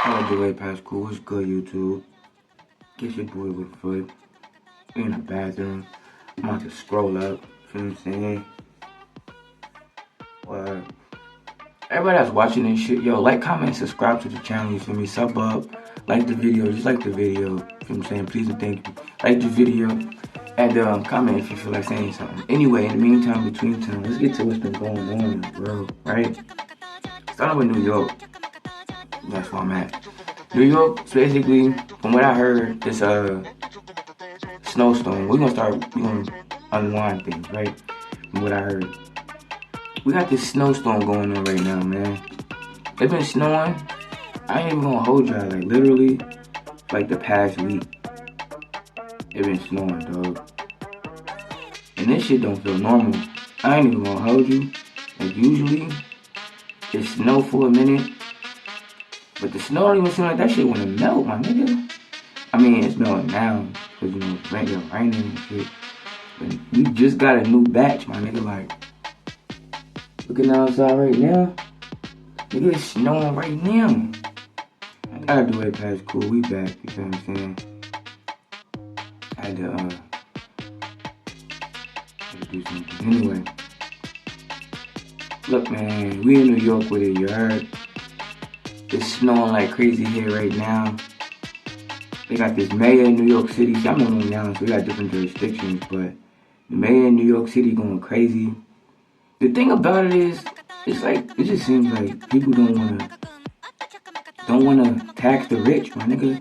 All the way past cool. What's good, YouTube? Get your boy with foot in the bathroom. I'm about to scroll up. Feel what I'm saying? Well, everybody that's watching this shit, yo, like, comment, subscribe to the channel. You feel me? Sub up, like the video, just like the video. Feel what I'm saying? Please and thank you. Like the video and comment if you feel like saying something. Anyway, in the meantime, between time, let's get to what's been going on, bro. Right? Starting with New York. That's where I'm at. New York, basically, from what I heard, it's a snowstorm. We're gonna unwind things, right? From what I heard. We got this snowstorm going on right now, man. It's been snowing. I ain't even gonna hold y'all, like literally, like the past week. It's been snowing, dog. And this shit don't feel normal. I ain't even gonna hold you. Like usually, it snow for a minute. But the snow don't even seem like that shit wanna melt, my nigga. I mean, it's melting now, cause you know, it's raining and shit. But we just got a new batch, my nigga, like, looking outside right now, nigga, it's snowing right now. I gotta do it past cool, we back, you feel what I'm saying? I had to do something. Anyway, look, man, we in New York with it, you heard? It's snowing like crazy here right now. They got this mayor in New York City. I'm not Long Island, so we got different jurisdictions, but the mayor in New York City going crazy. The thing about it is, it's like, it just seems like people don't wanna tax the rich, my nigga.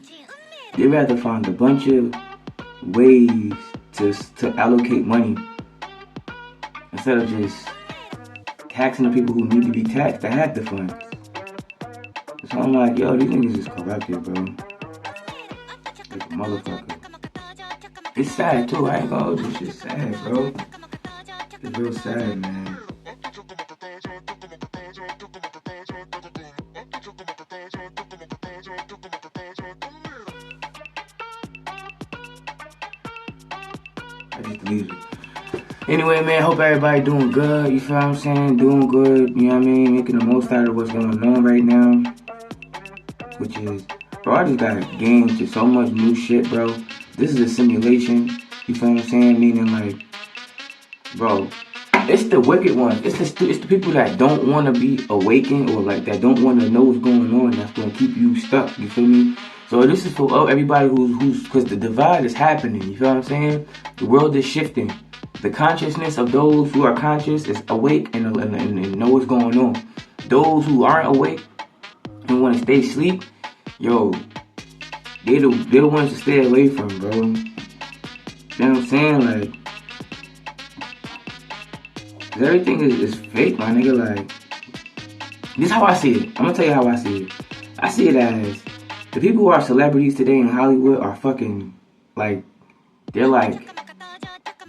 They rather find a bunch of ways to allocate money instead of just taxing the people who need to be taxed that have the funds. So I'm like, yo, these niggas is corrupted, bro. Like a motherfucker. It's sad too, I ain't gonna hold you, this shit's sad, bro. It's real sad, man. I just deleted it. Anyway, man, hope everybody doing good, you feel what I'm saying? Doing good, you know what I mean? Making the most out of what's going on right now. Which is, bro, I just got gained to so much new shit, bro. This is a simulation, you feel what I'm saying? Meaning, like, bro, it's the wicked ones. It's the people that don't want to be awakened or, like, that don't want to know what's going on. That's going to keep you stuck, you feel me? So this is for everybody who's, because the divide is happening, you feel what I'm saying? The world is shifting. The consciousness of those who are conscious is awake and know what's going on. Those who aren't awake and want to stay asleep, yo, they're the ones to stay away from, bro. You know what I'm saying? Like, cause everything is fake, my nigga. Like, this is how I see it. I'm gonna tell you how I see it. I see it as the people who are celebrities today in Hollywood are fucking, like, they're like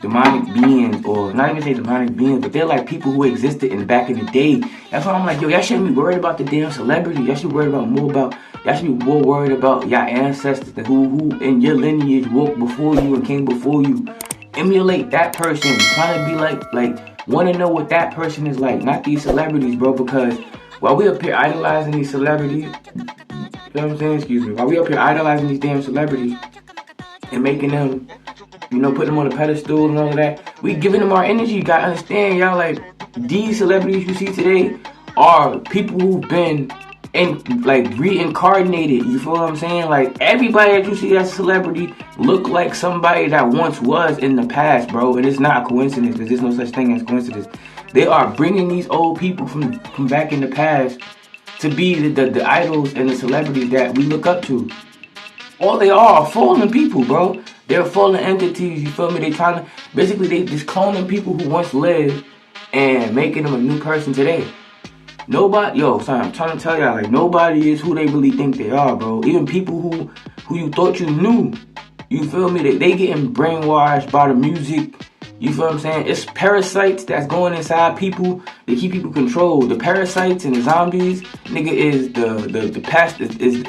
demonic beings, or not even say demonic beings, but they're like people who existed back in the day. That's why I'm like, yo, y'all shouldn't be worried about the damn celebrity. Y'all should be worried about y'all should be more worried about y'all ancestors, who in your lineage walked before you and came before you. Emulate that person. Trying to be like, want to know what that person is like, not these celebrities, bro, because while we up here idolizing these celebrities, you know what I'm saying? Excuse me. While we up here idolizing these damn celebrities and making them, you know, putting them on a pedestal and all of that, we giving them our energy. You gotta understand, y'all, like, these celebrities you see today are people who've been reincarnated, you feel what I'm saying? Like, everybody that you see as a celebrity look like somebody that once was in the past, bro, and it's not a coincidence, because there's no such thing as coincidence. They are bringing these old people from back in the past to be the idols and the celebrities that we look up to. All they are fallen people, bro. They're fallen entities, you feel me? They just cloning people who once lived and making them a new person today. Nobody, yo, son, I'm trying to tell y'all, like, nobody is who they really think they are, bro. Even people who you thought you knew, you feel me? They getting brainwashed by the music, you feel what I'm saying? It's parasites that's going inside people. They keep people controlled. The parasites and the zombies, nigga, is the past is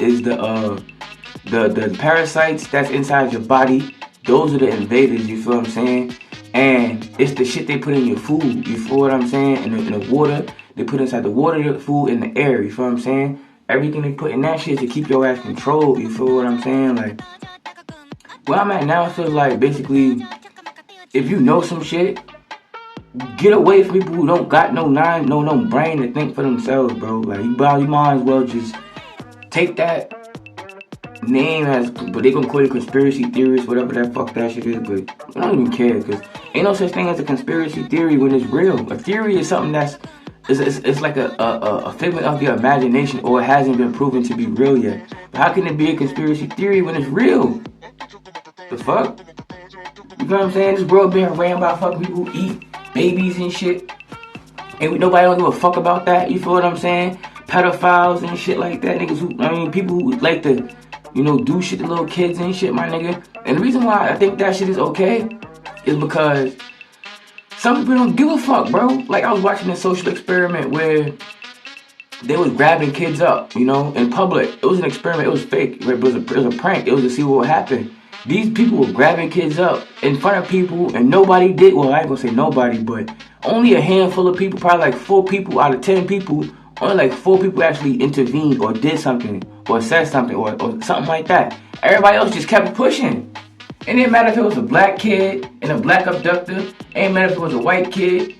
the parasites that's inside your body. Those are the invaders, you feel what I'm saying? And it's the shit they put in your food, you feel what I'm saying? In the water, they put inside the water, the food, and the air, you feel what I'm saying? Everything they put in that shit is to keep your ass controlled. You feel what I'm saying? Like, where I'm at now feels like basically, if you know some shit, get away from people who don't got no brain to think for themselves, bro. Like, you might as well just take that name as, but they gonna call it conspiracy theorists, whatever that fuck that shit is, but I don't even care, because ain't no such thing as a conspiracy theory when it's real. A theory is something that's, it's like a figment of your imagination, or it hasn't been proven to be real yet. But how can it be a conspiracy theory when it's real? The fuck? You know what I'm saying? This world being ran by fucking people who eat babies and shit, and nobody don't give a fuck about that. You feel what I'm saying? Pedophiles and shit like that, niggas who, I mean, people who like to, you know, do shit to little kids and shit, my nigga. And the reason why I think that shit is okay is because some people don't give a fuck, bro. Like, I was watching a social experiment where they was grabbing kids up, you know, in public. It was an experiment. It was fake. It was a prank. It was to see what would happen. These people were grabbing kids up in front of people, and nobody did. Well, I ain't gonna say nobody, but only a handful of people, probably like 4 people out of 10 people, only like 4 people actually intervened or did something or said something or something like that. Everybody else just kept pushing. It didn't matter if it was a black kid and a black abductor. It didn't matter if it was a white kid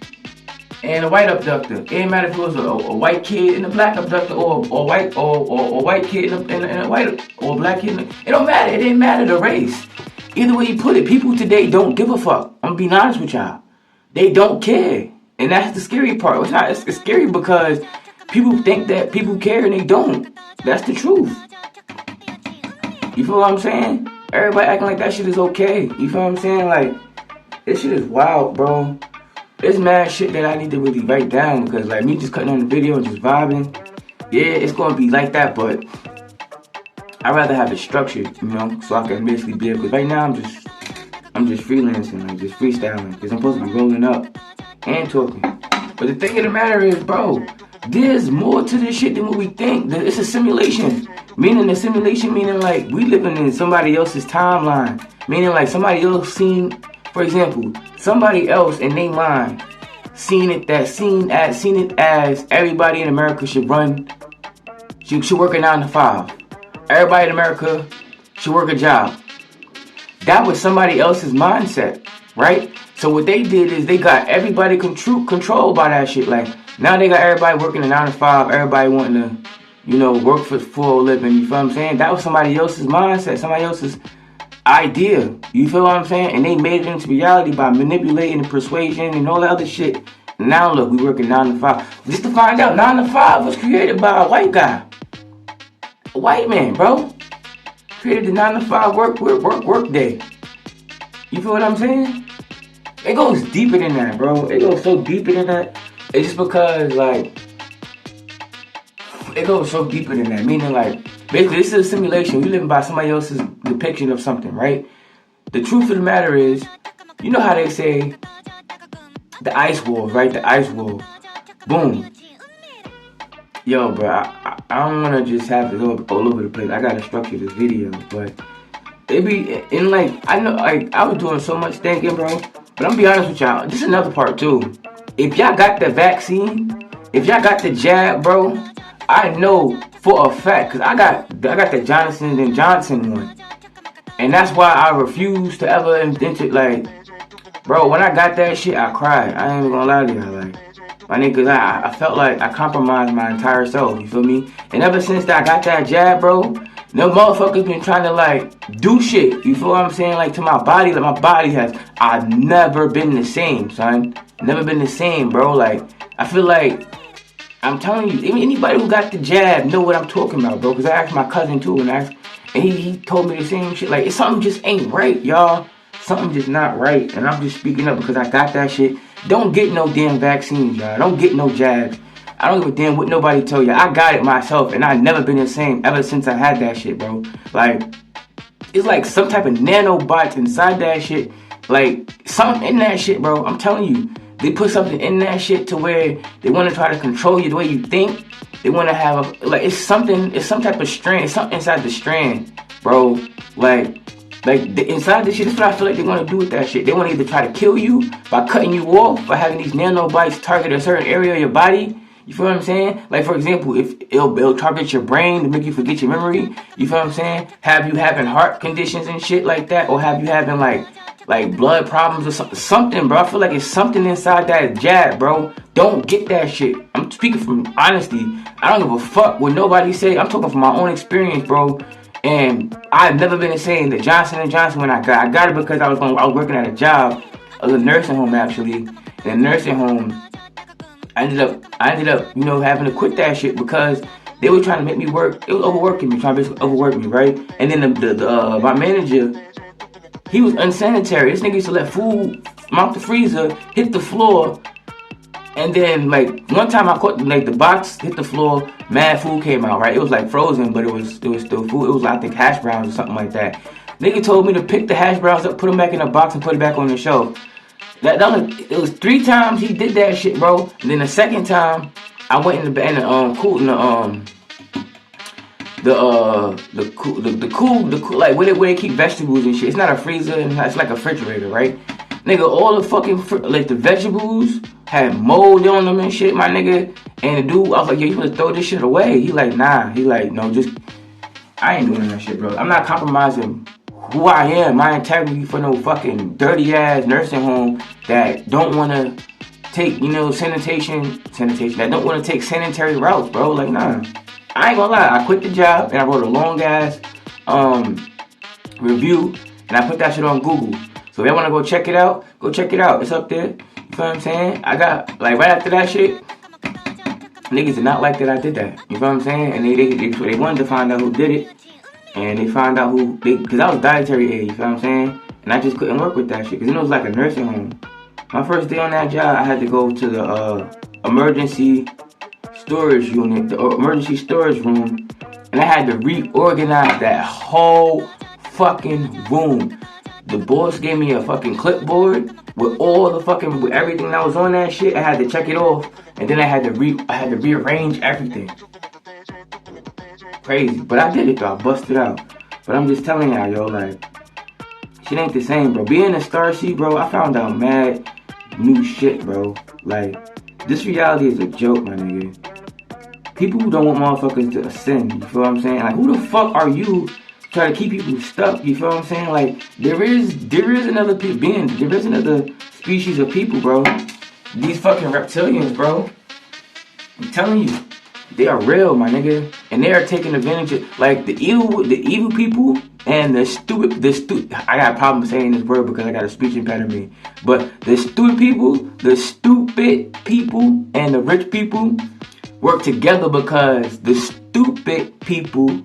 and a white abductor. It didn't matter if it was a white kid and a black abductor, or white kid and a white or a black kid. It don't matter. It didn't matter the race. Either way you put it, people today don't give a fuck. I'm being honest with y'all. They don't care, and that's the scary part. It's not. It's scary because people think that people care and they don't. That's the truth. You feel what I'm saying? Everybody acting like that shit is okay. You feel what I'm saying? Like, this shit is wild, bro. It's mad shit that I need to really write down, because like me just cutting on the video and just vibing, yeah, it's gonna be like that, but I'd rather have it structured, you know, so I can basically be able, because right now I'm just freelancing, like just freestyling, because I'm supposed to be rolling up and talking. But the thing of the matter is, bro, there's more to this shit than what we think. It's a simulation. Meaning like we living in somebody else's timeline. Meaning like somebody else seen, for example, somebody else in their mind seen it as everybody in America should work a 9 to 5. Everybody in America should work a job. That was somebody else's mindset, right? So what they did is they got everybody controlled by that shit. Like, now they got everybody working a 9 to 5, everybody wanting to, you know, work for full living. You feel what I'm saying? That was somebody else's mindset, somebody else's idea. You feel what I'm saying? And they made it into reality by manipulating and persuasion and all that other shit. Now look, we working 9 to 5. Just to find out, 9 to 5 was created by a white guy. A white man, bro. Created the 9 to 5 work day. You feel what I'm saying? It goes deeper than that, bro. It goes so deeper than that. It's just because, like, it goes so deeper than that. Meaning, like, basically, this is a simulation. We living by somebody else's depiction of something, right? The truth of the matter is, you know how they say the ice wall, right? The ice wall. Boom. Yo, bro, I don't want to just have it all over the place. I got to structure this video, but it be, and like, I know, like, I was doing so much thinking, bro, but I'm gonna be honest with y'all, this is another part too. If y'all got the vaccine, if y'all got the jab, bro, I know for a fact, because I got the Johnson & Johnson one, and that's why I refuse to ever enter, like, bro, when I got that shit, I cried. I ain't even gonna lie to y'all, like, my niggas, I felt like I compromised my entire self, you feel me? And ever since that I got that jab, bro, no motherfuckers been trying to, like, do shit, you feel what I'm saying? Like, to my body, like, my body I've never been the same, son. Never been the same, bro. Like, I feel like, I'm telling you, anybody who got the jab know what I'm talking about, bro. Because I asked my cousin, too, and he told me the same shit. Like, something just ain't right, y'all. Something just not right. And I'm just speaking up because I got that shit. Don't get no damn vaccines, y'all. Don't get no jabs. I don't give a damn what nobody tell you. I got it myself, and I've never been the same ever since I had that shit, bro. Like, it's like some type of nanobots inside that shit. Like, something in that shit, bro. I'm telling you. They put something in that shit to where they want to try to control you the way you think. They want to have it's some type of strand. It's something inside the strand, bro. Like inside this shit, that's what I feel like they want to do with that shit. They want to either try to kill you by cutting you off, by having these nanobites target a certain area of your body. You feel what I'm saying? Like, for example, if it'll target your brain to make you forget your memory. You feel what I'm saying? Have you having heart conditions and shit like that? Or have you having, like blood problems or something, bro? I feel like it's something inside that jab, bro. Don't get that shit. I'm speaking from honesty. I don't give a fuck what nobody say. I'm talking from my own experience, bro. And I've never been saying the Johnson & Johnson when I got it because I was working at a job, a nursing home actually. In a nursing home, I ended up, you know, having to quit that shit because they were trying to make me work. It was overworking me, trying to basically overwork me, right? And then my manager, he was unsanitary. This nigga used to let food out the freezer, hit the floor, and then like one time I caught like the box hit the floor, mad food came out, right? It was like frozen, but it was still food. It was I think hash browns or something like that. Nigga told me to pick the hash browns up, put them back in the box, and put it back on the shelf. It was 3 times he did that shit, bro. And then the second time, I went in the like where they keep vegetables and shit. It's not a freezer, it's like a refrigerator, right? Nigga, all the fucking like the vegetables had mold on them and shit, my nigga. And the dude, I was like, yo, you supposed to throw this shit away? He like, nah. He like, no, I ain't doing that shit, bro. I'm not compromising who I am, my integrity for no fucking dirty ass nursing home that don't want to take, you know, sanitation, that don't want to take sanitary routes, bro. Like, nah. I ain't gonna lie, I quit the job and I wrote a long ass review and I put that shit on Google. So if y'all wanna go check it out, go check it out. It's up there. You feel what I'm saying? I got, like, right after that shit, niggas did not like that I did that. You feel what I'm saying? And they wanted to find out who did it. And they found out because I was dietary aid, you feel what I'm saying? And I just couldn't work with that shit, because it was like a nursing home. My first day on that job, I had to go to the emergency storage unit, the emergency storage room, and I had to reorganize that whole fucking room. The boss gave me a fucking clipboard with with everything that was on that shit. I had to check it off, and then I had to rearrange everything. Crazy, but I did it though. I busted out. But I'm just telling y'all, yo, like, shit ain't the same, bro. Being a Starseed, bro, I found out mad new shit, bro. Like, this reality is a joke, my nigga. People who don't want motherfuckers to ascend, you feel what I'm saying? Like, who the fuck are you trying to keep people stuck? You feel what I'm saying? Like, there is another being, there is another species of people, bro. These fucking reptilians, bro. I'm telling you. They are real, my nigga, and they are taking advantage of, like, the evil people and the stupid. I got a problem saying this word because I got a speech impediment. But the stupid people, and the rich people work together because the stupid people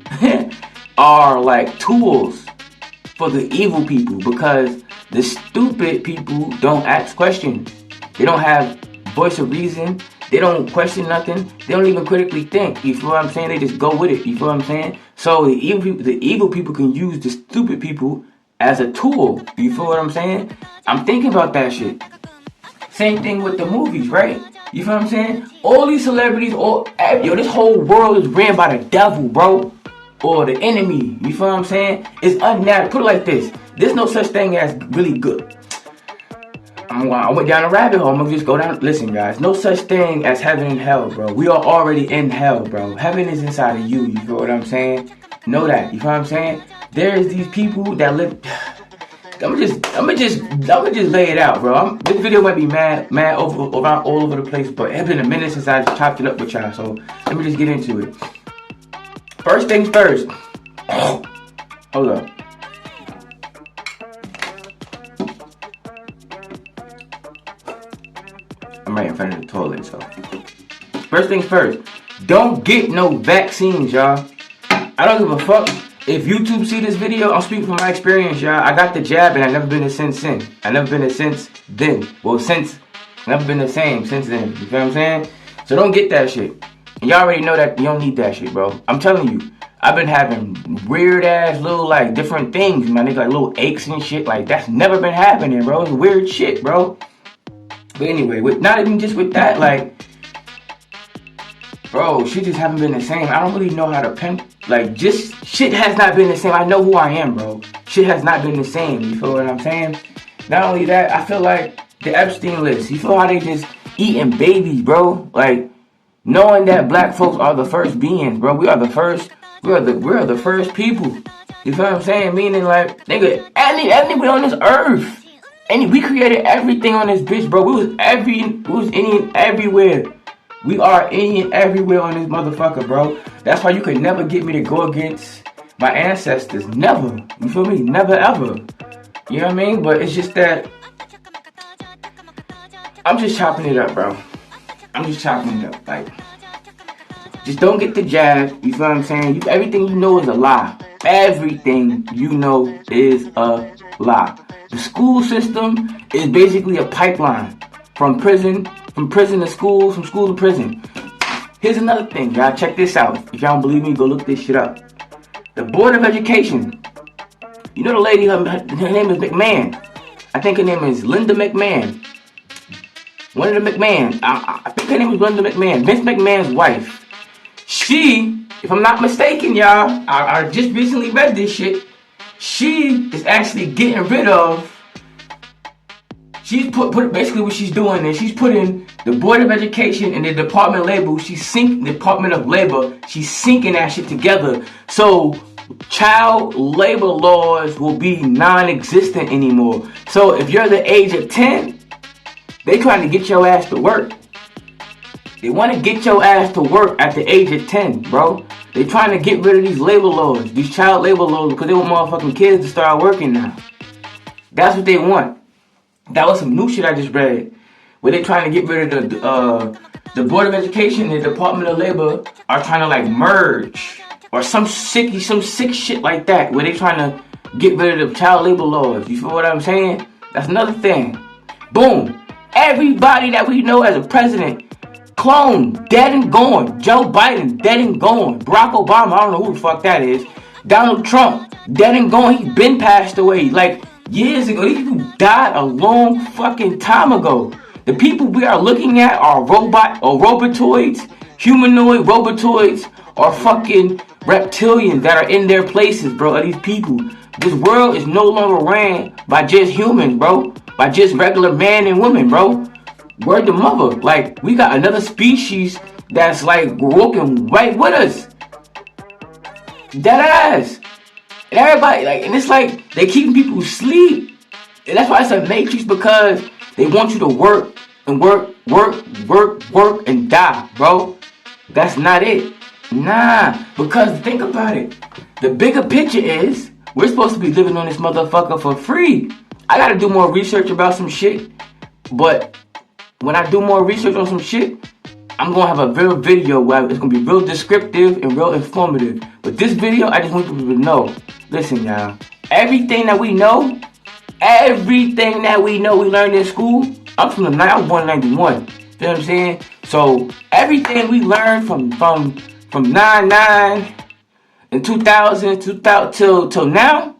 are like tools for the evil people. Because the stupid people don't ask questions. They don't have voice of reason. They don't question nothing. They don't even critically think. You feel what I'm saying? They just go with it. You feel what I'm saying? So the evil people can use the stupid people as a tool. You feel what I'm saying? I'm thinking about that shit. Same thing with the movies, right? You feel what I'm saying? All these celebrities, this whole world is ran by the devil, bro. Or the enemy. You feel what I'm saying? It's unnatural. Put it like this. There's no such thing as really good. I went down a rabbit hole. I'm gonna just go down. Listen, guys, no such thing as heaven and hell, bro. We are already in hell, bro. Heaven is inside of you. You feel what I'm saying? Know that. You feel what I'm saying? There's these people that live. I'm gonna just lay it out, bro. This video might be mad all over the place, but it's been a minute since I chopped it up with y'all. So let me just get into it. First things first. Hold up. I'm right in front of the toilet, so. First things first. Don't get no vaccines, y'all. I don't give a fuck if YouTube see this video. I'm speaking from my experience, y'all. I got the jab and I've never been the since then. I've never been the since then. Well, never been the same since then. You feel what I'm saying? So don't get that shit. And y'all already know that you don't need that shit, bro. I'm telling you. I've been having weird ass little like different things, my nigga, like little aches and shit. Like that's never been happening, bro. It's weird shit, bro. But anyway, not even just with that, like, bro, shit just haven't been the same. I don't really know how to just shit has not been the same. I know who I am, bro. Shit has not been the same. You feel what I'm saying? Not only that, I feel like the Epstein list. You feel how they just eating babies, bro? Like, Knowing that black folks are the first beings, bro. We are the first people. You feel what I'm saying? Meaning like, nigga, anybody on this earth. We created everything on this bitch, bro. We was Indian everywhere. We are Indian everywhere on this motherfucker, bro. That's why you could never get me to go against my ancestors. Never. You feel me? Never ever. You know what I mean? But it's just that I'm just chopping it up, bro. I'm just chopping it up. Like, just don't get the jab. You feel what I'm saying? Everything you know is a lie. Everything you know is a lie. The school system is basically a pipeline from prison to school, from school to prison. Here's another thing, y'all. Check this out. If y'all don't believe me, go look this shit up. The Board of Education. You know the lady, her name is McMahon. I think her name is Linda McMahon. One of the McMahons. I think her name was Linda McMahon. Vince McMahon's wife. She, if I'm not mistaken, y'all, I just recently read this shit. She is actually getting rid of. She's put basically what she's doing is she's putting the Board of Education and the Department of Labor. She's sinking Department of Labor. She's sinking that shit together. So child labor laws will be non-existent anymore. So if you're the age of 10, they trying to get your ass to work. They want to get your ass to work at the age of 10, bro. They trying to get rid of these labor laws, these child labor laws, because they want motherfucking kids to start working now. That's what they want. That was some new shit I just read, where they trying to get rid of the Board of Education and the Department of Labor are trying to like merge or some sick shit like that, where they trying to get rid of the child labor laws. You feel what I'm saying? That's another thing. Boom. Everybody that we know as a president, clone, dead and gone. Joe Biden, dead and gone. Barack Obama, I don't know who the fuck that is. Donald Trump, dead and gone. He's been passed away like years ago. These people died a long fucking time ago. The people we are looking at are robotoids, humanoid robotoids, or fucking reptilians that are in their places, bro. Are these people? This world is no longer ran by just humans, bro. By just regular man and women, bro. Word to mother. Like, we got another species that's like walking right with us. Dead ass. And everybody, like, and it's like they keeping people asleep. And that's why it's a matrix, because they want you to work and work and die, bro. That's not it. Nah, because think about it. The bigger picture is we're supposed to be living on this motherfucker for free. I gotta do more research about some shit, but when I do more research on some shit, I'm gonna have a real video where it's gonna be real descriptive and real informative. But this video, I just want people to know. Listen, y'all. Everything that we know, we learned in school. I'm born in 91. You know what I'm saying? So everything we learned from 99 and 2000 till now,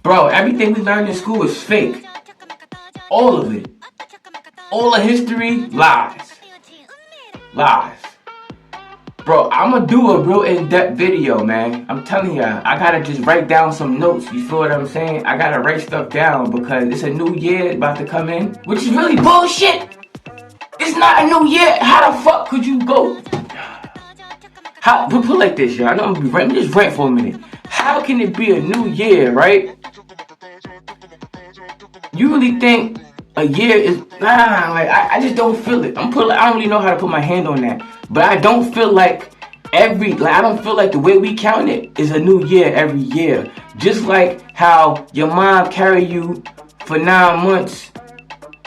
bro, everything we learned in school is fake. All of it. All the history, lies. Lies. Bro, I'm gonna do a real in-depth video, man. I'm telling y'all, I gotta just write down some notes. You feel what I'm saying? I gotta write stuff down because it's a new year about to come in, which is really bullshit. It's not a new year. How the fuck could you go? Put like this, y'all. I know I'm gonna be ranting. Just rant for a minute. How can it be a new year, right? You really think a year is like I just don't feel it. I don't really know how to put my hand on that. But I don't feel like I don't feel like the way we count it is a new year every year. Just like how your mom carry you for 9 months.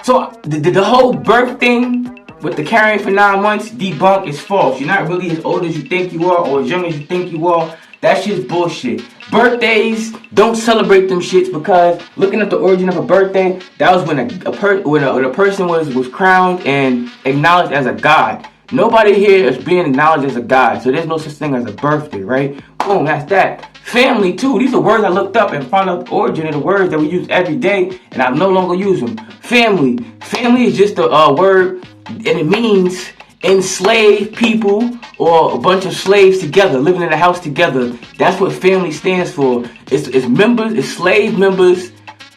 So the whole birth thing with the carrying for 9 months, debunk, is false. You're not really as old as you think you are or as young as you think you are. That's just bullshit. Birthdays, don't celebrate them shits, because looking at the origin of a birthday, that was when a person was crowned and acknowledged as a god. Nobody here is being acknowledged as a god, so there's no such thing as a birthday, right? Boom, that's that. Family too. These are words I looked up and found out the origin of the words that we use every day, and I no longer use them. Family. Family is just a word, and it means enslaved people or a bunch of slaves together, living in a house together. That's what family stands for. It's members, it's slave members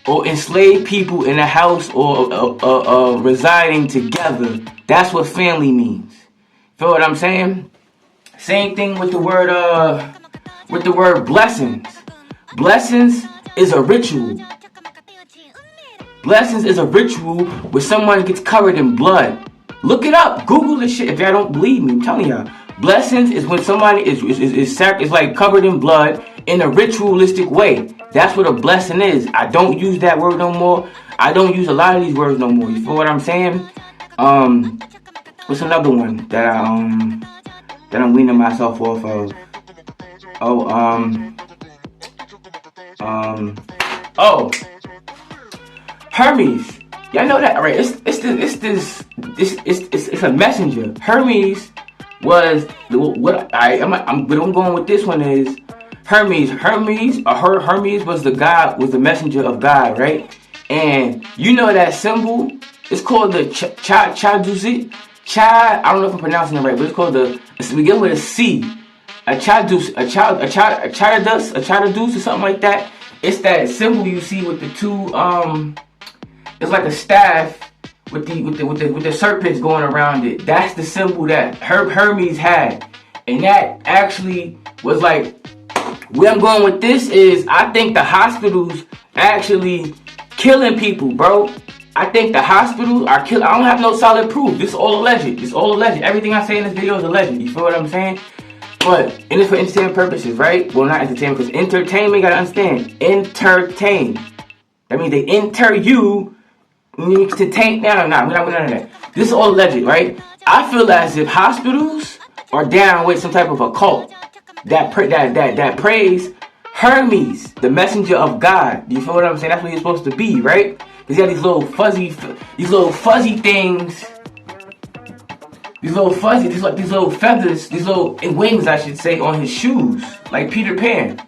or enslaved people in a house or residing together. That's what family means. Feel what I'm saying? Same thing with the word blessings. Blessings is a ritual. Blessings is a ritual where someone gets covered in blood. Look it up. Google this shit if y'all don't believe me. I'm telling y'all. Blessings is when somebody is like covered in blood in a ritualistic way. That's what a blessing is. I don't use that word no more. I don't use a lot of these words no more. You feel what I'm saying? What's another one that I'm weaning myself off of? Hermes. Y'all know that, right? It's a messenger. Hermes was I'm going with this one is Hermes was the messenger of God, right? And you know that symbol, it's called the Chadusi. I don't know if I'm pronouncing it right, but it's called we begin with a C. A Chadus or something like that. It's that symbol you see with the two it's like a staff with the serpents going around it. That's the symbol that Hermes had. And that actually was like, where I'm going with this is, I think the hospitals actually killing people, bro. I think the hospitals are killing. I don't have no solid proof. This is all alleged. Everything I say in this video is alleged. You feel what I'm saying? But, and it's for entertainment purposes, right? Well, not entertainment, because entertainment, you gotta understand. Entertain. That means they enter you to tank. No, we're not none of that. This is all alleged, right? I feel as if hospitals are down with some type of a cult that praise Hermes, the messenger of God. You feel what I'm saying? That's what he's supposed to be, right? Because he got these little fuzzy things. These little feathers, these little wings, I should say, on his shoes, like Peter Pan,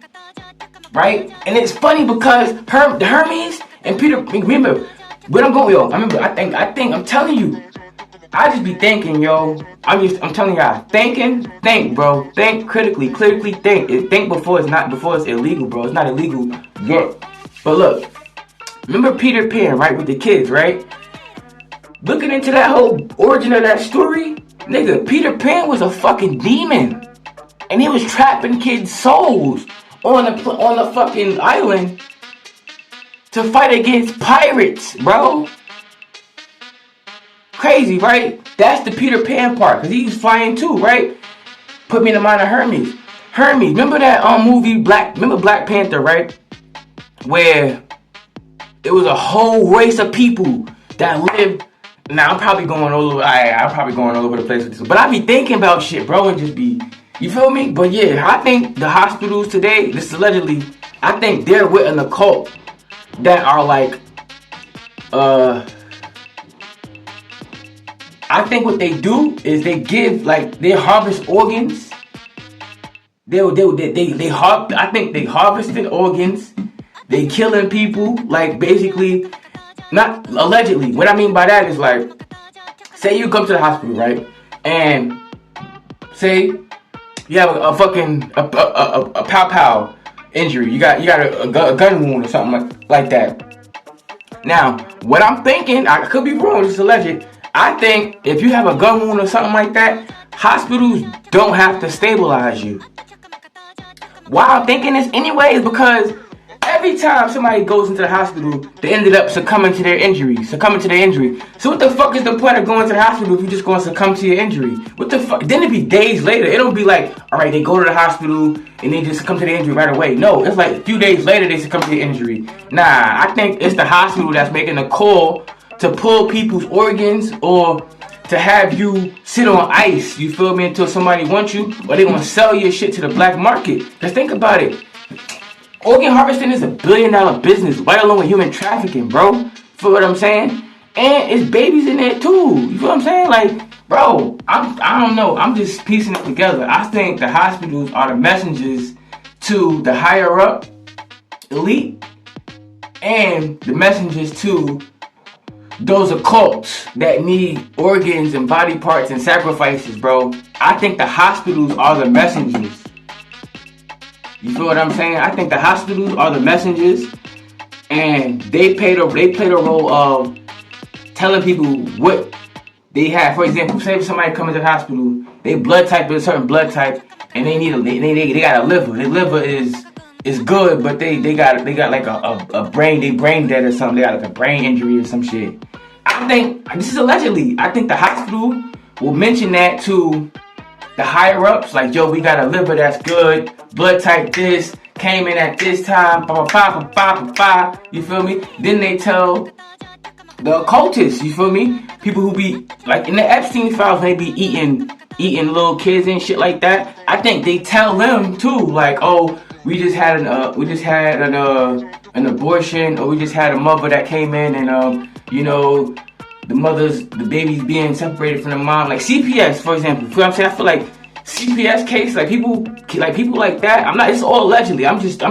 right? And it's funny because Hermes and Peter. Remember, where I'm going, yo. I think. I'm telling you, I just be thinking, yo. I'm telling y'all, think, bro. Think critically, think. Think before it's illegal, bro. It's not illegal yet. But look, remember Peter Pan, right, with the kids, right? Looking into that whole origin of that story, nigga, Peter Pan was a fucking demon, and he was trapping kids' souls on the fucking island to fight against pirates, bro. Crazy, right? That's the Peter Pan part, because he's flying too, right? Put me in the mind of Hermes. Remember that movie Black Panther, right? Where it was a whole race of people that lived. Now I'm probably going all over the place with this, but I be thinking about shit, bro, and just be, you feel me? But yeah, I think the hospitals today, this is allegedly, I think they're with an occult that are like, I think what they do is they give, like, they harvest organs. I think they harvested organs. They killing people, like, basically. Not allegedly. What I mean by that is, like, say you come to the hospital, right? And say you have a fucking pow injury. You got a gun wound or something like that. Now, what I'm thinking, I could be wrong, this is alleged. I think if you have a gun wound or something like that, hospitals don't have to stabilize you. Why I'm thinking this anyway is because every time somebody goes into the hospital, they ended up succumbing to their injury. So what the fuck is the point of going to the hospital if you just going to succumb to your injury? What the fuck? Then it'd be days later. It don't be like, all right, they go to the hospital and they just succumb to their injury right away. No, it's like a few days later they succumb to their injury. Nah, I think it's the hospital that's making a call to pull people's organs or to have you sit on ice, you feel me, until somebody wants you, or they gonna sell your shit to the black market. Just think about it. Organ harvesting is $1 billion business, let alone with human trafficking, bro. Feel what I'm saying? And it's babies in there too. You feel what I'm saying? Like, bro, I don't know. I'm just piecing it together. I think the hospitals are the messengers to the higher up elite and the messengers to those occults that need organs and body parts and sacrifices, bro. I think the hospitals are the messengers. You feel what I'm saying? I think the hospitals are the messengers, and they play the role of telling people what they have, for example, say if somebody comes to the hospital, they blood type is a certain blood type, and they need they got a liver. Their liver is good, but they got like a brain dead or something. They got like a brain injury or some shit. I think this is allegedly. I think the hospital will mention that to the higher ups, like, yo, we got a liver that's good, blood type this, came in at this time, you feel me? Then they tell the occultists, you feel me? People who be, like, in the Epstein files, they be eating little kids and shit like that. I think they tell them too, like, oh, we just had an abortion, or we just had a mother that came in and the baby's being separated from the mom. Like CPS, for example. You know what I'm saying? I feel like CPS case, like people like that. I'm not. It's all allegedly. I'm just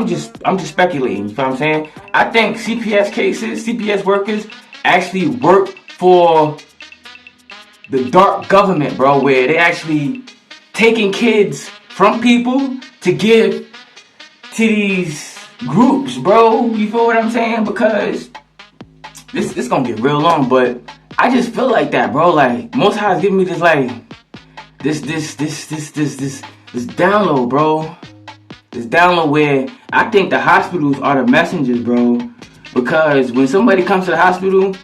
speculating. You know what I'm saying? I think CPS cases, CPS workers actually work for the dark government, bro, where they actually taking kids from people to give to these groups, bro. You feel what I'm saying? Because this gonna get real long, but I just feel like that, bro. Like, Most High is giving me this, like, this download, bro. This download where I think the hospitals are the messengers, bro. Because when somebody comes to the hospital,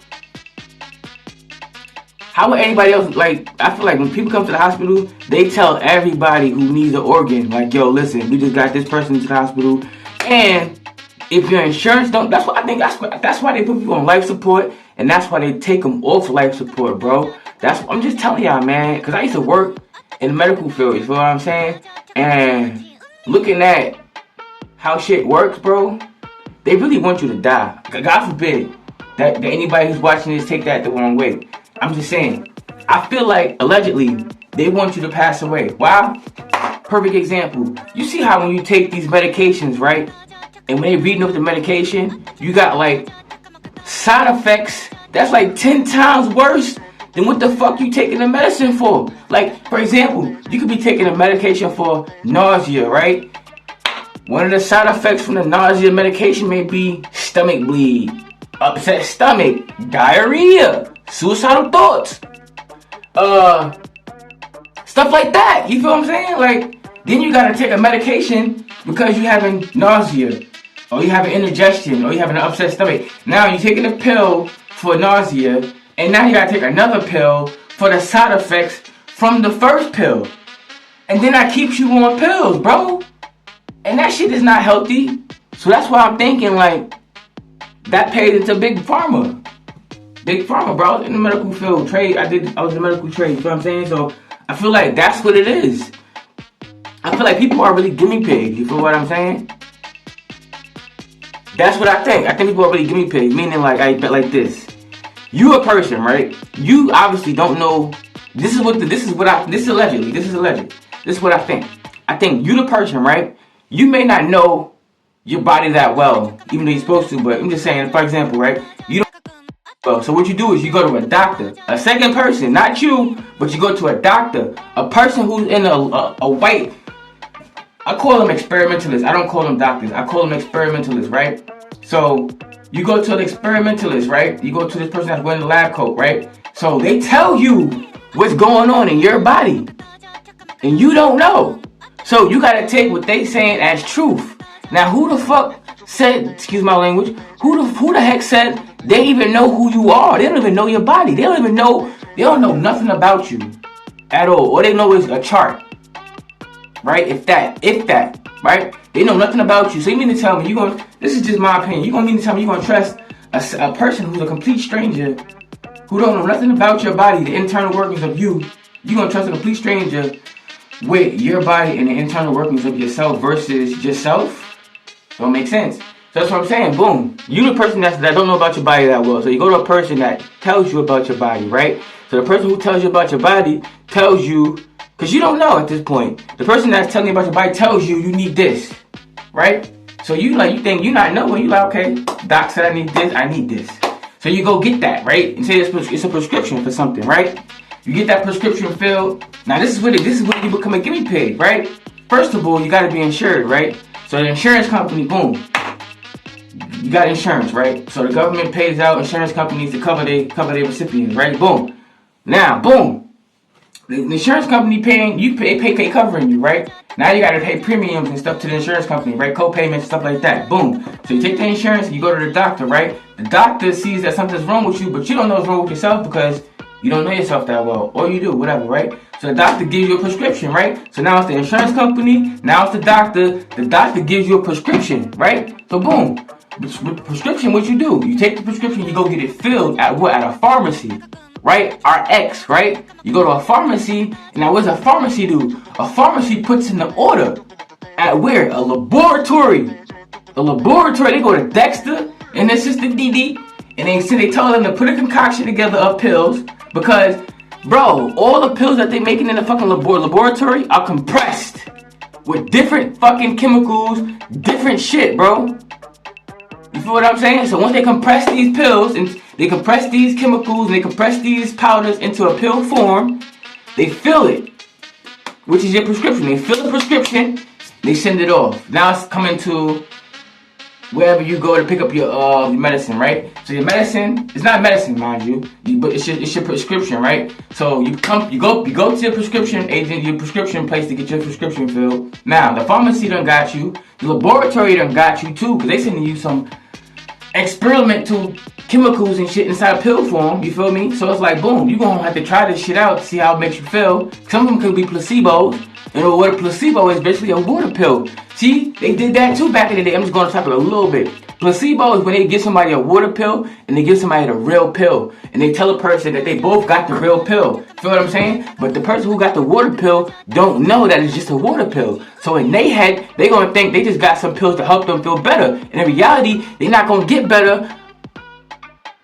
how would anybody else, like, I feel like when people come to the hospital, they tell everybody who needs an organ, like, yo, listen, we just got this person to the hospital, and if your insurance don't, that's what I think. That's why they put people on life support, and that's why they take them off life support, bro. I'm just telling y'all, man, because I used to work in the medical field. You feel what I'm saying? And looking at how shit works, bro, they really want you to die. God forbid that anybody who's watching this take that the wrong way. I'm just saying. I feel like allegedly they want you to pass away. Why? Perfect example. You see how when you take these medications, right? And when they reading up the medication, you got like side effects that's like 10 times worse than what the fuck you taking the medicine for. Like, for example, you could be taking a medication for nausea, right? One of the side effects from the nausea medication may be stomach bleed, upset stomach, diarrhea, suicidal thoughts, stuff like that. You feel what I'm saying? Like, then you gotta take a medication because you having nausea, or you have an indigestion, or you have an upset stomach. Now you're taking a pill for nausea, and now you gotta take another pill for the side effects from the first pill. And then that keeps you on pills, bro. And that shit is not healthy. So that's why I'm thinking, like, that paid into big pharma. Big pharma, bro. I was in the medical field, trade. I was in the medical trade, you know what I'm saying? So I feel like that's what it is. I feel like people are really guinea pigs, you feel what I'm saying? That's what I think. I think people are really guinea pigs, meaning like, I bet like this. You a person, right? You obviously don't know. This is allegedly. This is alleged. This is what I think. I think you the person, right? You may not know your body that well, even though you're supposed to, but I'm just saying, for example, right? You don't well, so what you do is you go to a doctor, a second person, not you, but you go to a doctor, a person who's in a white, I call them experimentalists. I don't call them doctors. I call them experimentalists, right? So you go to an experimentalist, right? You go to this person that's wearing the lab coat, right? So they tell you what's going on in your body, and you don't know. So you gotta take what they saying as truth. Now, who the fuck said? Excuse my language. Who the heck said they even know who you are? They don't even know your body. They don't know nothing about you at all. All they know is a chart. Right? If that, right? They know nothing about you. So you mean to tell me this is just my opinion, you gonna mean to tell me you gonna trust a person who's a complete stranger, who don't know nothing about your body, the internal workings of you gonna trust a complete stranger with your body and the internal workings of yourself versus yourself? Don't make sense. So that's what I'm saying. Boom. You the person that don't know about your body that well. So you go to a person that tells you about your body, right? So the person who tells you about your body tells you, because you don't know at this point. The person that's telling you about your body tells you need this, right? So you think you not knowing. You like, okay, doc said I need this. So you go get that, right? And say it's a prescription for something, right? You get that prescription filled. Now this is when you become a guinea pig, right? First of all, you got to be insured, right? So the insurance company, boom, you got insurance, right? So the government pays out insurance companies to cover their recipients, right? Boom. Now, boom. The insurance company pay covering you, right? Now you gotta pay premiums and stuff to the insurance company, right? Co-payments, stuff like that. Boom. So you take the insurance and you go to the doctor, right? The doctor sees that something's wrong with you, but you don't know what's wrong with yourself because you don't know yourself that well. Or you do, whatever, right? So the doctor gives you a prescription, right? So now it's the insurance company, now it's the doctor. The doctor gives you a prescription, right? So boom. With prescription, what you do? You take the prescription, you go get it filled at what? At a pharmacy. Right? RX, right? You go to a pharmacy, and now what does a pharmacy do? A pharmacy puts in the order at where? A laboratory. The laboratory, they go to Dexter and their sister DD, and they tell them to put a concoction together of pills because, bro, all the pills that they making in the fucking laboratory are compressed with different fucking chemicals, different shit, bro. You feel what I'm saying? So once they compress these pills and they compress these chemicals and they compress these powders into a pill form, they fill it, which is your prescription. They fill the prescription, they send it off. Now it's coming to wherever you go to pick up your medicine, right? So your medicine, it's not medicine, mind you, but it's your prescription, right? So you go to your prescription agent, your prescription place to get your prescription filled. Now the pharmacy done got you, the laboratory done got you too, because they sending you some experimental chemicals and shit inside pill form, you feel me? So it's like, boom, you're gonna have to try this shit out to see how it makes you feel. Some of them could be placebos, and what a placebo is basically a water pill. See, they did that too back in the day. I'm just going to talk about a little bit. Placebo is when they give somebody a water pill and they give somebody the real pill. And they tell a person that they both got the real pill. Feel what I'm saying? But the person who got the water pill don't know that it's just a water pill. So in their head, they going to think they just got some pills to help them feel better. And in reality, they're not going to get better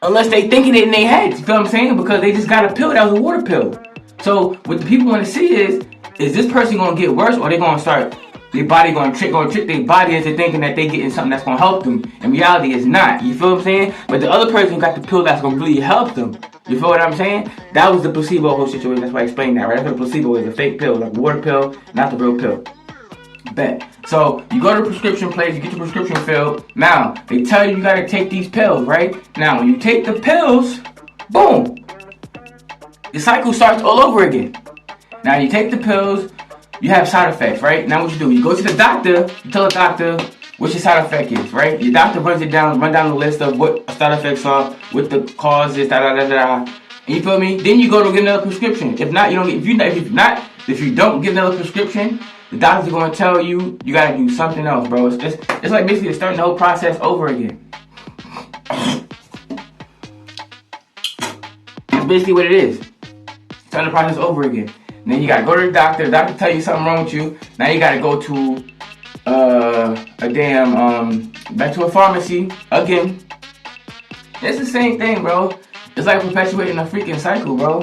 unless they thinking it in their heads. You feel what I'm saying? Because they just got a pill that was a water pill. So what the people want to see is this person going to get worse or they going to start... Their body gonna trick their body into thinking that they getting something that's gonna help them. In reality, it's not. You feel what I'm saying? But the other person got the pill that's gonna really help them. You feel what I'm saying? That was the placebo whole situation. That's why I explained that, right? That's what a placebo is, a fake pill, like a water pill, not the real pill. Bet. So you go to the prescription place, you get your prescription filled. Now they tell you gotta take these pills, right? Now when you take the pills, boom, the cycle starts all over again. Now you take the pills. You have side effects, right? Now what you do, you go to the doctor, you tell the doctor what your side effect is, right? Your doctor run down the list of what side effects are, what the cause is, And you feel me? Then you go to get another prescription. If not, you don't get, if you don't get another prescription, the doctor's gonna tell you gotta do something else, bro. It's like basically starting the whole process over again. That's basically what it is. Starting the process over again. Then you gotta go to the doctor tell you something wrong with you. Now you gotta go to back to a pharmacy again. It's the same thing, bro. It's like perpetuating a freaking cycle, bro.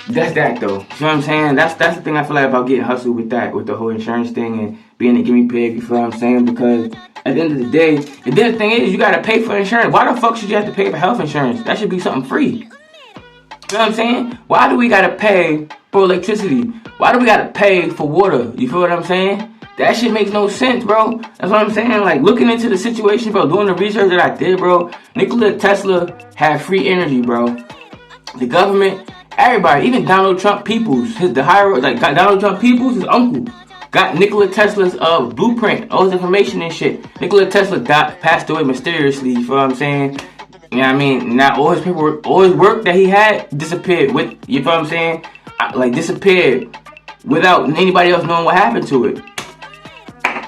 That's that though. You know what I'm saying? That's the thing I feel like about getting hustled with that, with the whole insurance thing and being a gimme pig, you feel what I'm saying? Because at the end of the day, and then the thing is you gotta pay for insurance. Why the fuck should you have to pay for health insurance? That should be something free. You know what I'm saying? Why do we gotta pay for electricity? Why do we gotta pay for water? You feel what I'm saying? That shit makes no sense, bro. That's what I'm saying. Like, looking into the situation, bro, doing the research that I did, bro, Nikola Tesla had free energy, bro. The government, everybody, even Donald Trump Peoples, Donald Trump Peoples, his uncle, got Nikola Tesla's blueprint, all his information and shit. Nikola Tesla passed away mysteriously, you feel what I'm saying? You know what I mean? Now all his paperwork, all his work that he had disappeared with, you feel what I'm saying? Like disappeared without anybody else knowing what happened to it.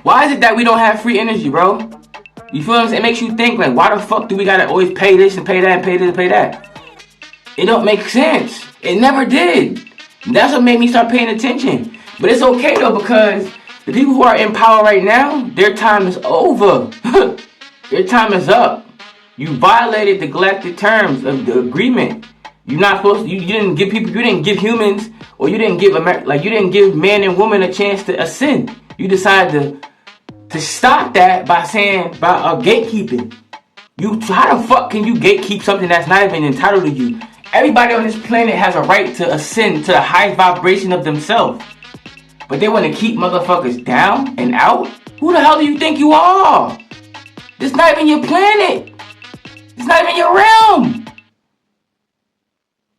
Why is it that we don't have free energy, bro? You feel what I'm saying? It makes you think like, why the fuck do we gotta always pay this and pay that and pay this and pay that? It don't make sense. It never did. That's what made me start paying attention. But it's okay though, because the people who are in power right now, their time is over. Their time is up. You violated the galactic terms of the agreement. You're not supposed to, you didn't give humans, or you didn't give man and woman a chance to ascend. You decided to stop that by gatekeeping. How the fuck can you gatekeep something that's not even entitled to you? Everybody on this planet has a right to ascend to the highest vibration of themselves. But they want to keep motherfuckers down and out? Who the hell do you think you are? This not even your planet. It's not even your realm.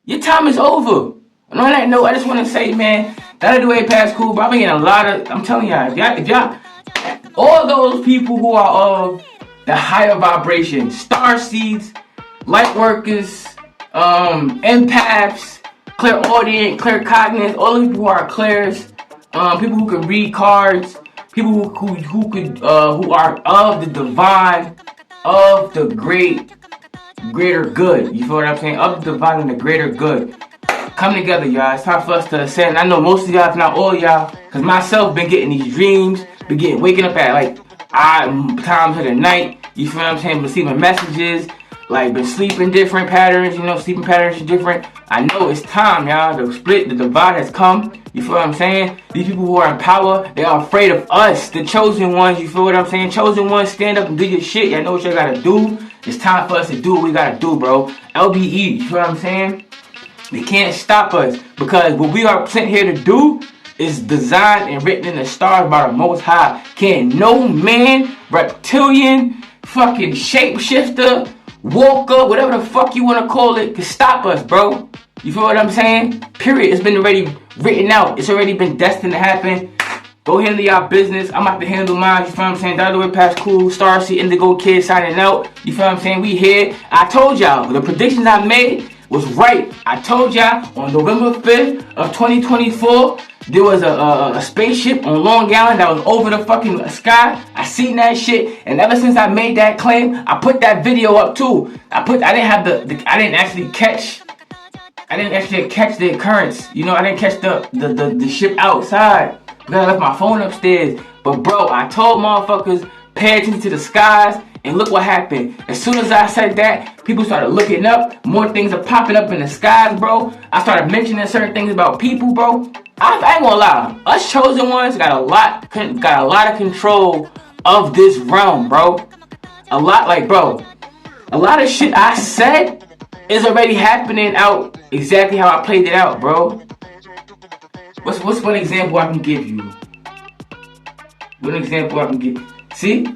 Your time is over. And on that note, I just want to say, man, that the way past cool, bro. I'm getting a lot of, I'm telling y'all, if y'all, all those people who are of the higher vibration, star seeds, light workers, empaths, clairaudient, claircognizant, all the people who are clairs, people who can read cards, people who are of the divine, of the greater good. You feel what I'm saying? Of the divine and the greater good. Come together, y'all. It's time for us to ascend. I know most of y'all, if not all y'all, because myself been getting these dreams, waking up at like odd times of the night. You feel what I'm saying? Receiving messages, like been sleeping different patterns. You know, sleeping patterns are different. I know it's time, y'all. The split, the divide has come. You feel what I'm saying? These people who are in power, they are afraid of us, the chosen ones. You feel what I'm saying? Chosen ones, stand up and do your shit. Y'all know what y'all gotta do. It's time for us to do what we gotta do, bro. LBE. You feel what I'm saying? They can't stop us because what we are sent here to do is designed and written in the stars by the Most High. Can't no man, reptilian, fucking shapeshifter, walker, whatever the fuck you want to call it, can stop us, bro. You feel what I'm saying? Period. It's been already written out. It's already been destined to happen. Go handle y'all business. I'm about to handle mine. You feel what I'm saying? That way past cool. Starseed Indigo Kid signing out. You feel what I'm saying? We here. I told y'all the predictions I made was right. I told y'all on November 5th of 2024, there was a spaceship on Long Island that was over the fucking sky. I seen that shit, and ever since I made that claim, I put that video up too. I didn't actually catch the occurrence. You know, I didn't catch the ship outside because I left my phone upstairs. But bro, I told motherfuckers, pay attention to the skies. And look what happened. As soon as I said that, people started looking up. More things are popping up in the skies, bro. I started mentioning certain things about people, bro. I ain't gonna lie. Us chosen ones got a lot of control of this realm, bro. A lot of shit I said is already happening out exactly how I played it out, bro. What's one example I can give you? One example I can give. See?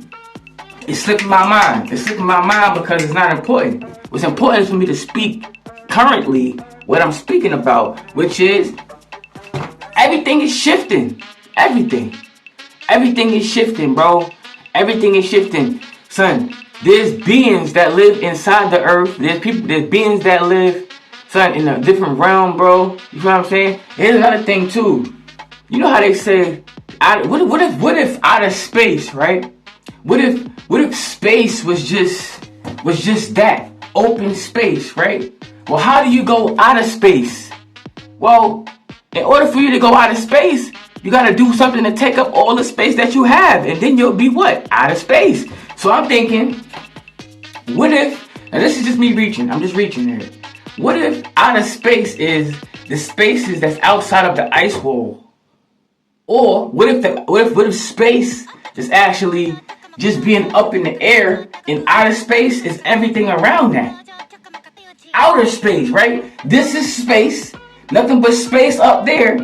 It's slipping my mind. It's slipping my mind because it's not important. What's important is for me to speak currently what I'm speaking about, which is everything is shifting. Everything is shifting, bro. Everything is shifting. Son, there's beings that live inside the earth. There's beings that live, son, in a different realm, bro. You know what I'm saying? Here's another thing too. You know how they say, what if out of space, right? What if space was just that open space, right? Well, how do you go out of space? Well, in order for you to go out of space, you gotta do something to take up all the space that you have, and then you'll be what? Out of space. So I'm thinking, what if? Now this is just me reaching. I'm just reaching here. What if out of space is the spaces that's outside of the ice wall? Or what if space is actually just being up in the air, and outer space is everything around that? Outer space, right? This is space, nothing but space up there.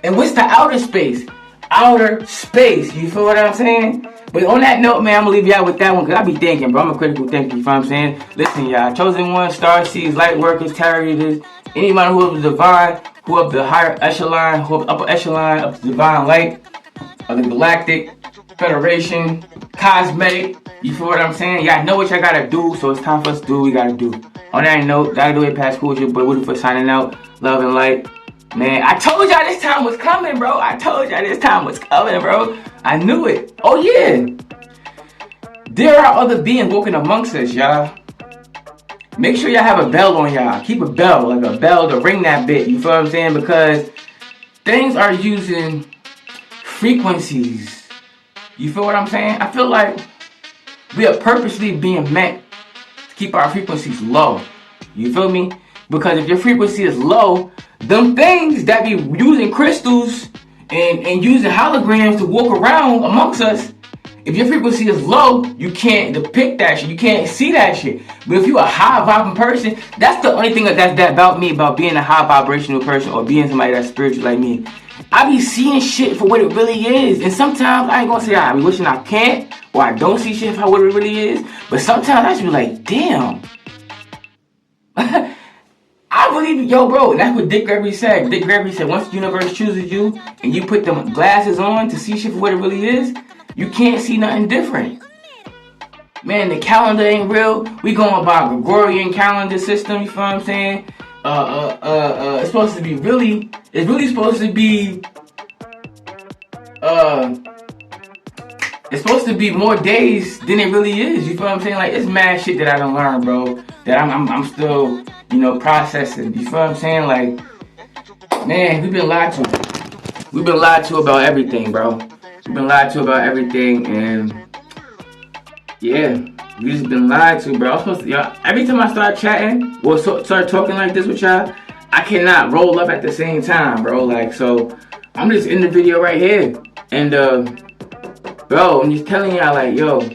And what's the outer space? Outer space, you feel what I'm saying? But on that note, man, I'm gonna leave y'all with that one, because I be thinking, bro. I'm a critical thinker, you feel what I'm saying? Listen, y'all, chosen one, star seeds, light workers, tarot readers, anybody who is divine, who of the higher echelon, who of the upper echelon of the divine light, of the galactic federation, cosmetic, you feel what I'm saying? Y'all know what y'all gotta do, so it's time for us to do what we gotta do. On that note, gotta do it past school, your boy Woody for signing out. Love and light. Man, I told y'all this time was coming, bro. I knew it. Oh yeah. There are other beings walking amongst us, y'all. Make sure y'all have a bell on y'all. Keep a bell, like a bell to ring that bit. You feel what I'm saying? Because things are using frequencies. You feel what I'm saying? I feel like we are purposely being meant to keep our frequencies low. You feel me? Because if your frequency is low, them things that be using crystals and using holograms to walk around amongst us, if your frequency is low, you can't depict that shit. You can't see that shit. But if you're a high vibing person, that's the only thing that about me, about being a high vibrational person or being somebody that's spiritual like me. I be seeing shit for what it really is. And sometimes I ain't gonna say I be wishing I can't, or I don't see shit for what it really is. But sometimes I just be like, damn. I don't really, yo, bro, that's what Dick Gregory said. Dick Gregory said, once the universe chooses you and you put them glasses on to see shit for what it really is, you can't see nothing different. Man, the calendar ain't real. We going by Gregorian calendar system, you feel what I'm saying? It's supposed to be really, it's really supposed to be, it's supposed to be more days than it really is. You feel what I'm saying? Like, it's mad shit that I don't learn, bro. That I'm still, you know, processing. You feel what I'm saying? Like, man, we've been lied to. We've been lied to about everything, bro. We've been lied to about everything, and yeah, we just been lied to, bro. I'm supposed to, y'all. Every time I start chatting or start talking like this with y'all, I cannot roll up at the same time, bro. Like, so I'm just in the video right here, and bro, I'm just telling y'all, like, yo,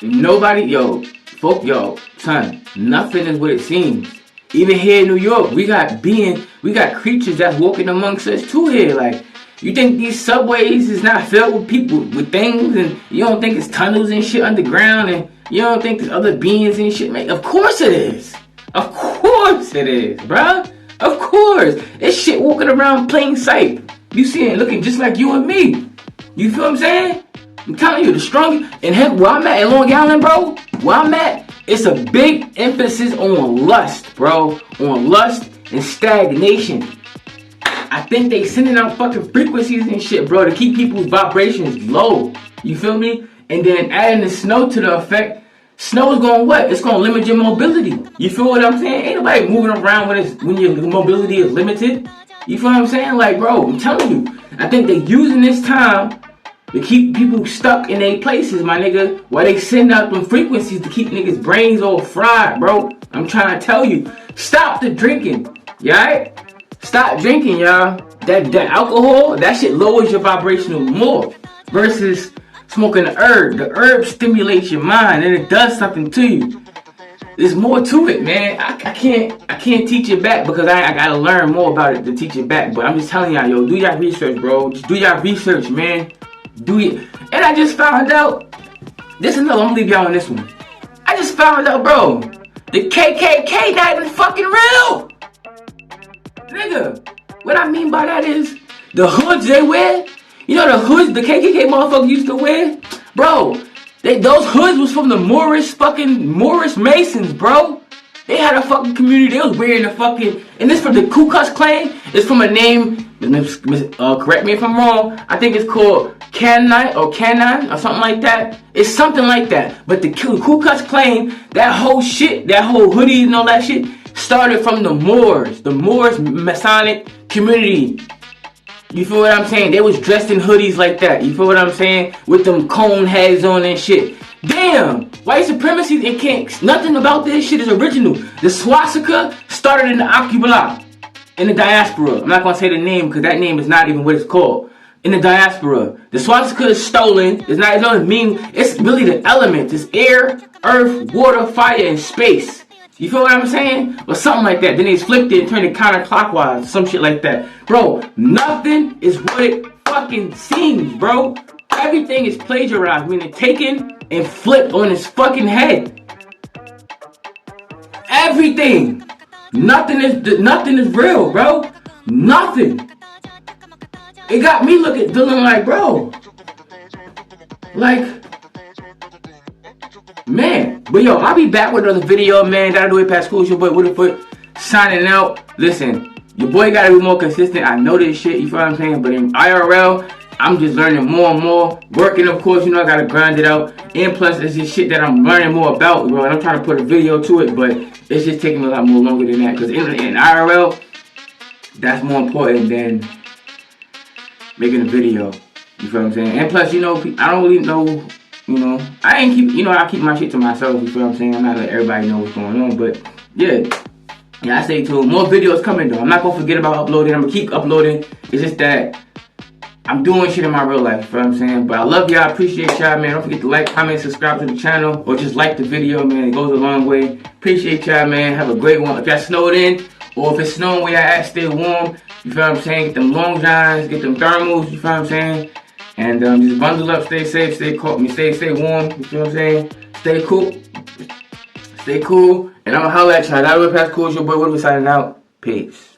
nobody, yo, folk, yo, son, nothing is what it seems. Even here in New York, we got creatures that's walking amongst us too here. Like, you think these subways is not filled with people, with things, and you don't think it's tunnels and shit underground, and you don't think there's other beings and shit, man? Of course it is. Of course it is, bruh. Of course. It's shit walking around plain sight. You see it looking just like you and me. You feel what I'm saying? I'm telling you, the strongest, and heck, where I'm at in Long Island, bro, where I'm at, it's a big emphasis on lust, bro. On lust and stagnation. I think they sending out fucking frequencies and shit, bro, to keep people's vibrations low. You feel me? And then adding the snow to the effect. Snow is going what? It's going to limit your mobility. You feel what I'm saying? Ain't nobody moving around when your mobility is limited. You feel what I'm saying? Like, bro, I'm telling you. I think they're using this time to keep people stuck in their places, my nigga. While they send out them frequencies to keep niggas' brains all fried, bro. I'm trying to tell you. Stop the drinking. You alright? Stop drinking, y'all. That alcohol, that shit lowers your vibrational more versus smoking the herb. The herb stimulates your mind and it does something to you. There's more to it, man. I can't teach it back because I gotta learn more about it to teach it back. But I'm just telling y'all, yo, do y'all research, bro. Just do y'all research, man. Do it. And I just found out. This is another. I'm gonna leave y'all on this one. I just found out, bro. The KKK not even fucking real. Nigga, what I mean by that is the hoods they wear. You know the hoods the KKK motherfuckers used to wear? Bro, those hoods was from the Morris Masons, bro. They had a fucking community. They was wearing the fucking, and this from the Ku Klux Klan. It's from a name, correct me if I'm wrong, I think it's called Canine or something like that. It's something like that. But the Ku Klux Klan, that whole shit, that whole hoodie and all that shit, started from the Moors Masonic community. You feel what I'm saying? They was dressed in hoodies like that. You feel what I'm saying? With them cone heads on and shit. Damn! White supremacy and kinks. Nothing about this shit is original. The swastika started in the Akubala. In the diaspora. I'm not going to say the name because that name is not even what it's called. In the diaspora. The swastika is stolen. It's not mean. It's really the elements. It's air, earth, water, fire, and space. You feel what I'm saying? Or something like that. Then they flipped it and turned it counterclockwise. Some shit like that. Bro, nothing is what it fucking seems, bro. Everything is plagiarized. Meaning taken and flipped on his fucking head. Everything. Nothing is real, bro. Nothing. It got me feeling like, bro. Like, man. But yo, I'll be back with another video, man. Gotta do it past school. It's your boy Woodfoot signing out. Listen, your boy gotta be more consistent. I know this shit, you feel what I'm saying? But in IRL, I'm just learning more and more. Working, of course, you know, I gotta grind it out. And plus, it's just shit that I'm learning more about, bro. And I'm trying to put a video to it, but it's just taking me a lot more longer than that. Because in IRL, that's more important than making a video. You feel what I'm saying? And plus, you know, I don't really know, you know, I keep my shit to myself, you feel what I'm saying? I'm not letting everybody know what's going on, but yeah, I stay tuned. More videos coming though. I'm not gonna forget about uploading. I'm gonna keep uploading. It's just that I'm doing shit in my real life, you feel what I'm saying? But I love y'all, appreciate y'all, man. Don't forget to like, comment, subscribe to the channel, or just like the video, man. It goes a long way. Appreciate y'all, man. Have a great one. If y'all snowed in, or if it's snowing where y'all at, stay warm. You feel what I'm saying? Get them long johns, get them thermals, you feel what I'm saying? And just bundle up, stay safe, stay warm, you feel what I'm saying? Stay cool. Stay cool, and I'm gonna holler at y'all. That was past cool. It's your boy Woodward signing out. Peace.